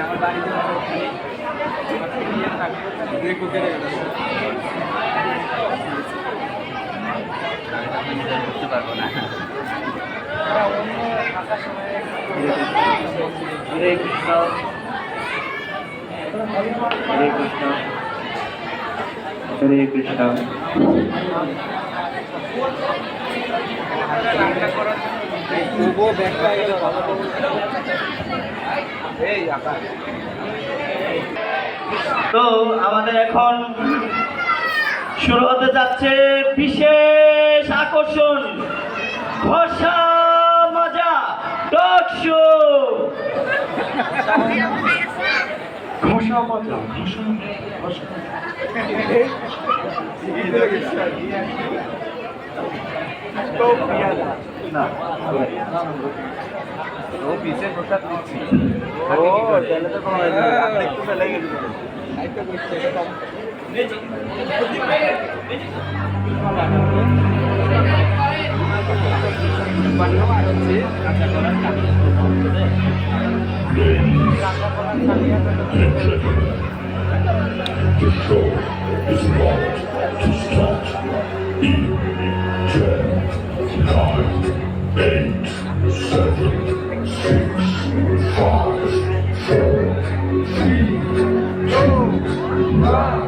আমার বাড়িতে বুঝতে পারবো না। হরে কৃষ্ণ হরে কৃষ্ণ হরে কৃষ্ণ। তো আমাদের এখন শুরু হতে যাচ্ছে বিশেষ আকর্ষণ, ঘষা মাজা টক শো। ঘষা মাজা ও পিসের প্রসাদ দিচ্ছি। Control is not to start. In 10, 9, 8, 7, 6, 5, 4, 3, 2, 1.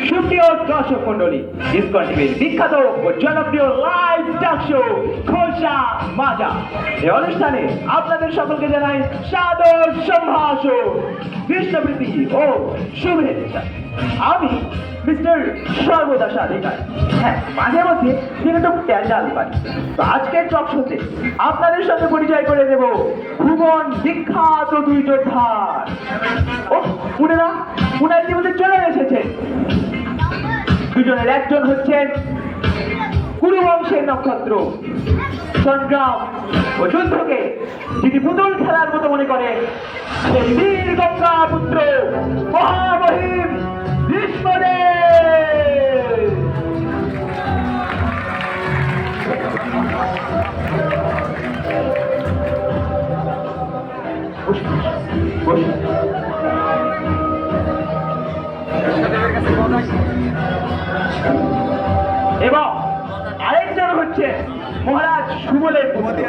সুপ্রিয় দর্শক মন্ডলী, ইসকন টিভির বিখ্যাত ও জনপ্রিয় লাইভ টক শো ঘষা মাজা এই অনুষ্ঠানে আপনাদের সকলকে জানাই সাদর সম্ভাষণ, কৃষ্ণপ্রীতি ও শুভেচ্ছা। আমি মিস্টার সর্বদাস অধিকার। হ্যাঁ, মাঝে মধ্যে একটু প্যান্ডাল পাই। তো আজকের টক শোতে আপনাদের সঙ্গে পরিচয় করে দেব ভুবন বিখ্যাত দুই যোদ্ধার। ও পুনেরা ইতিমধ্যে চলে এসেছে। দুজনের একজন হচ্ছেন কুরু বংশের নক্ষত্র, সংগ্রাম ও যুদ্ধকে যিনি পুতুল খেলার মতো মনে করে সেই বীর গঙ্গা পুত্র মহামহিম ভীষ্মদেব। এবং আরেকজন হচ্ছে মহারাজ সুবলের পুত্র।